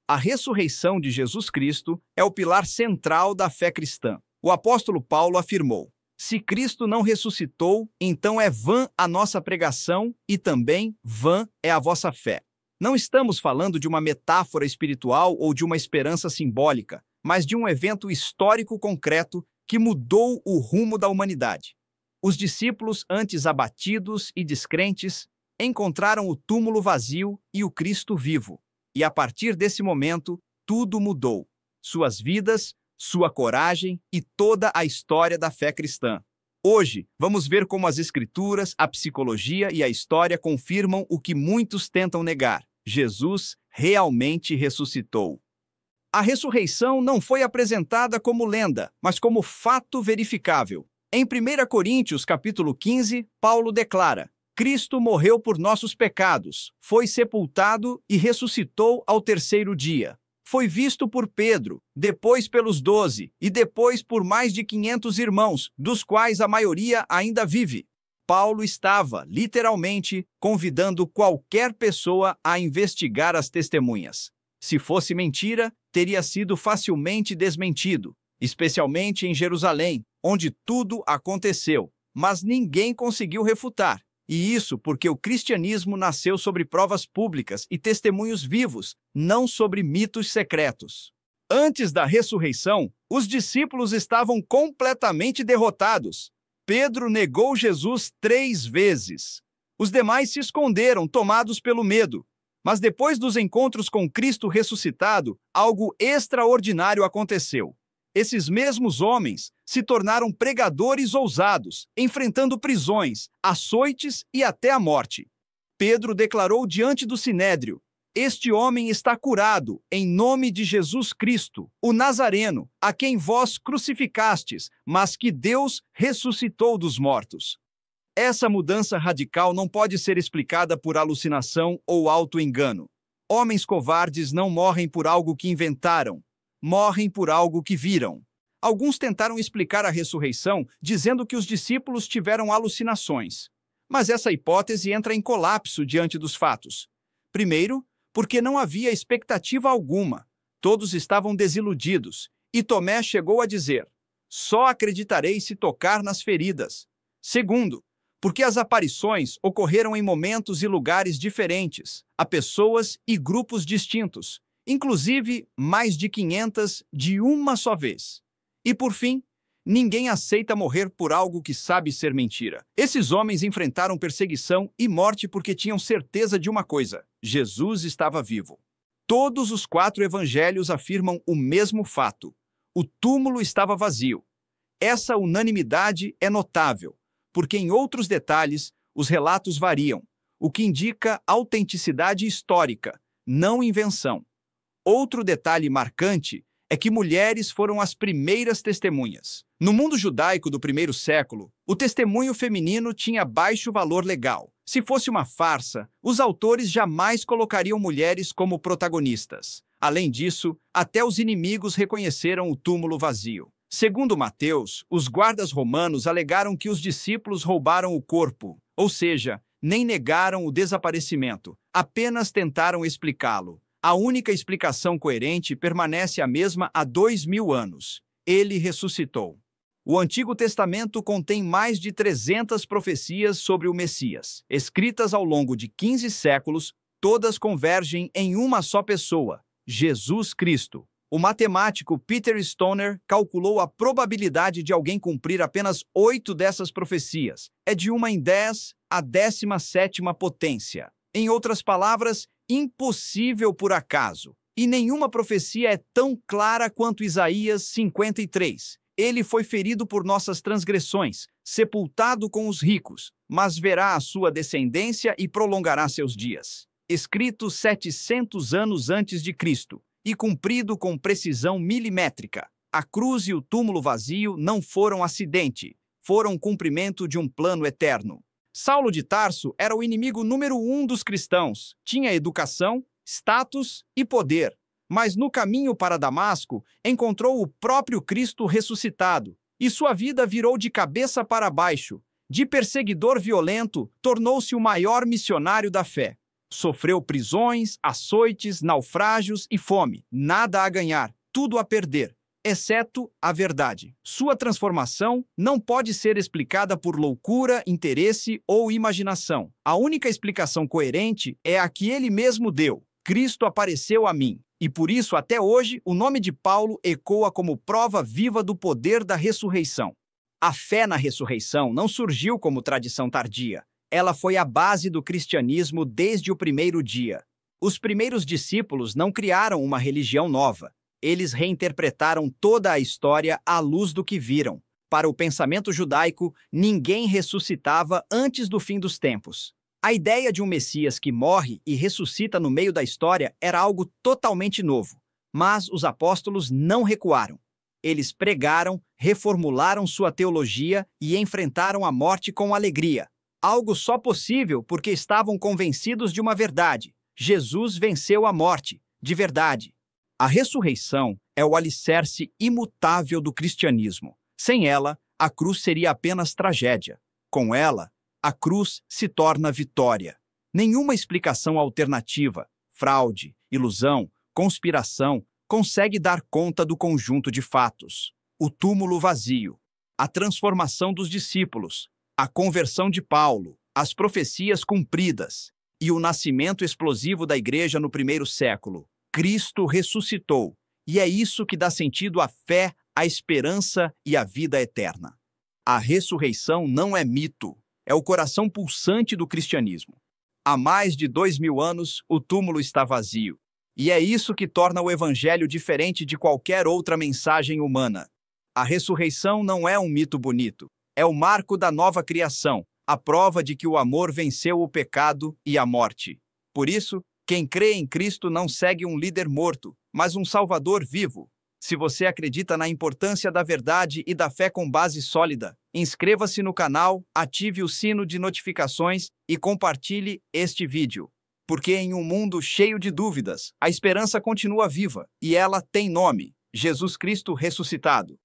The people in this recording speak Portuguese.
A ressurreição de Jesus Cristo é o pilar central da fé cristã. O apóstolo Paulo afirmou: se Cristo não ressuscitou, então é vã a nossa pregação e também vã é a vossa fé. Não estamos falando de uma metáfora espiritual ou de uma esperança simbólica, mas de um evento histórico concreto que mudou o rumo da humanidade. Os discípulos, antes abatidos e descrentes, encontraram o túmulo vazio e o Cristo vivo. E a partir desse momento, tudo mudou. Suas vidas, sua coragem e toda a história da fé cristã. Hoje, vamos ver como as Escrituras, a psicologia e a história confirmam o que muitos tentam negar: Jesus realmente ressuscitou. A ressurreição não foi apresentada como lenda, mas como fato verificável. Em 1 Coríntios, capítulo 15, Paulo declara: Cristo morreu por nossos pecados, foi sepultado e ressuscitou ao terceiro dia. Foi visto por Pedro, depois pelos 12 e depois por mais de 500 irmãos, dos quais a maioria ainda vive. Paulo estava, literalmente, convidando qualquer pessoa a investigar as testemunhas. Se fosse mentira, teria sido facilmente desmentido, especialmente em Jerusalém, onde tudo aconteceu, mas ninguém conseguiu refutar. E isso porque o cristianismo nasceu sobre provas públicas e testemunhos vivos, não sobre mitos secretos. Antes da ressurreição, os discípulos estavam completamente derrotados. Pedro negou Jesus 3 vezes. Os demais se esconderam, tomados pelo medo. Mas depois dos encontros com Cristo ressuscitado, algo extraordinário aconteceu. Esses mesmos homens se tornaram pregadores ousados, enfrentando prisões, açoites e até a morte. Pedro declarou diante do Sinédrio: este homem está curado, em nome de Jesus Cristo, o Nazareno, a quem vós crucificastes, mas que Deus ressuscitou dos mortos. Essa mudança radical não pode ser explicada por alucinação ou auto-engano. Homens covardes não morrem por algo que inventaram, morrem por algo que viram. Alguns tentaram explicar a ressurreição dizendo que os discípulos tiveram alucinações. Mas essa hipótese entra em colapso diante dos fatos. Primeiro, porque não havia expectativa alguma. Todos estavam desiludidos. E Tomé chegou a dizer: só acreditarei se tocar nas feridas. Segundo, porque as aparições ocorreram em momentos e lugares diferentes, a pessoas e grupos distintos, inclusive mais de 500 de uma só vez. E por fim, ninguém aceita morrer por algo que sabe ser mentira. Esses homens enfrentaram perseguição e morte porque tinham certeza de uma coisa: Jesus estava vivo. Todos os 4 evangelhos afirmam o mesmo fato: o túmulo estava vazio. Essa unanimidade é notável, porque em outros detalhes os relatos variam, o que indica autenticidade histórica, não invenção. Outro detalhe marcante é que mulheres foram as primeiras testemunhas. No mundo judaico do primeiro século, o testemunho feminino tinha baixo valor legal. Se fosse uma farsa, os autores jamais colocariam mulheres como protagonistas. Além disso, até os inimigos reconheceram o túmulo vazio. Segundo Mateus, os guardas romanos alegaram que os discípulos roubaram o corpo, ou seja, nem negaram o desaparecimento, apenas tentaram explicá-lo. A única explicação coerente permanece a mesma há 2000 anos. Ele ressuscitou. O Antigo Testamento contém mais de 300 profecias sobre o Messias. Escritas ao longo de 15 séculos, todas convergem em uma só pessoa: Jesus Cristo. O matemático Peter Stoner calculou a probabilidade de alguém cumprir apenas 8 dessas profecias. É de 1 em 10 a 17ª potência. Em outras palavras, impossível por acaso. E nenhuma profecia é tão clara quanto Isaías 53. Ele foi ferido por nossas transgressões, sepultado com os ricos, mas verá a sua descendência e prolongará seus dias. Escrito 700 anos antes de Cristo e cumprido com precisão milimétrica. A cruz e o túmulo vazio não foram acidente, foram cumprimento de um plano eterno. Saulo de Tarso era o inimigo número 1 dos cristãos. Tinha educação, status e poder. Mas no caminho para Damasco, encontrou o próprio Cristo ressuscitado. E sua vida virou de cabeça para baixo. De perseguidor violento, tornou-se o maior missionário da fé. Sofreu prisões, açoites, naufrágios e fome. Nada a ganhar, tudo a perder, exceto a verdade. Sua transformação não pode ser explicada por loucura, interesse ou imaginação. A única explicação coerente é a que ele mesmo deu. Cristo apareceu a mim. E por isso, até hoje, o nome de Paulo ecoa como prova viva do poder da ressurreição. A fé na ressurreição não surgiu como tradição tardia. Ela foi a base do cristianismo desde o primeiro dia. Os primeiros discípulos não criaram uma religião nova. Eles reinterpretaram toda a história à luz do que viram. Para o pensamento judaico, ninguém ressuscitava antes do fim dos tempos. A ideia de um Messias que morre e ressuscita no meio da história era algo totalmente novo. Mas os apóstolos não recuaram. Eles pregaram, reformularam sua teologia e enfrentaram a morte com alegria. Algo só possível porque estavam convencidos de uma verdade. Jesus venceu a morte, de verdade. A ressurreição é o alicerce imutável do cristianismo. Sem ela, a cruz seria apenas tragédia. Com ela, a cruz se torna vitória. Nenhuma explicação alternativa, fraude, ilusão, conspiração, consegue dar conta do conjunto de fatos. O túmulo vazio, a transformação dos discípulos, a conversão de Paulo, as profecias cumpridas e o nascimento explosivo da igreja no primeiro século. Cristo ressuscitou, e é isso que dá sentido à fé, à esperança e à vida eterna. A ressurreição não é mito, é o coração pulsante do cristianismo. Há mais de 2000 anos, o túmulo está vazio, e é isso que torna o evangelho diferente de qualquer outra mensagem humana. A ressurreição não é um mito bonito, é o marco da nova criação, a prova de que o amor venceu o pecado e a morte. Por isso, quem crê em Cristo não segue um líder morto, mas um Salvador vivo. Se você acredita na importância da verdade e da fé com base sólida, inscreva-se no canal, ative o sino de notificações e compartilhe este vídeo. Porque em um mundo cheio de dúvidas, a esperança continua viva e ela tem nome: Jesus Cristo ressuscitado.